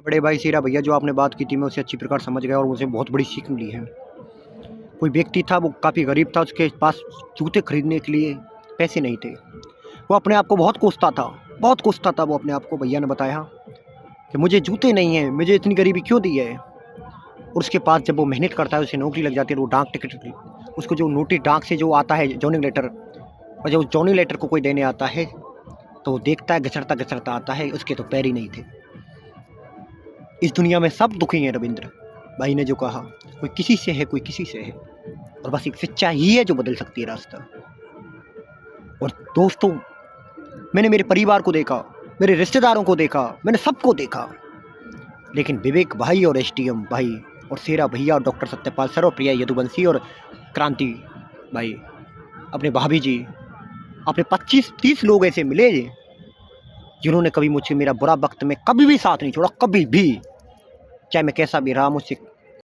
बड़े भाई सीरा भैया, जो आपने बात की थी मैं उसे अच्छी प्रकार समझ गया और मुझे बहुत बड़ी सीख मिली है। कोई व्यक्ति था, वो काफ़ी गरीब था, उसके पास जूते खरीदने के लिए पैसे नहीं थे। वो अपने आप को बहुत कोसता था, बहुत कोसता था वो अपने आप को। भैया ने बताया कि मुझे जूते नहीं हैं, मुझे इतनी गरीबी क्यों दी है। और उसके पास जब वो मेहनत करता है, उसे नौकरी लग जाती है, तो वो डाक टिकट, उसको जो नोटिस डाक से जो आता है जॉइनिंग लेटर, और जब जॉइनिंग लेटर को कोई देने आता है तो वो देखता है, घसरता घसरता आता है, उसके तो पैर ही नहीं थे। इस दुनिया में सब दुखी हैं रविंद्र भाई ने जो कहा, कोई किसी से है, कोई किसी से है, और बस एक सच्चाई ही है जो बदल सकती है रास्ता। और दोस्तों, मैंने मेरे परिवार को देखा, मेरे रिश्तेदारों को देखा, मैंने सबको देखा, लेकिन विवेक भाई और एसडीएम भाई और शेरा भैया और डॉक्टर सत्यपाल सर और प्रिया यदुवंशी और क्रांति भाई, अपने भाभी जी, अपने 25-30 लोग ऐसे मिले जिन्होंने कभी मुझे मेरा बुरा वक्त में कभी भी साथ नहीं छोड़ा, कभी भी। चाहे मैं कैसा भी रहा, मुझसे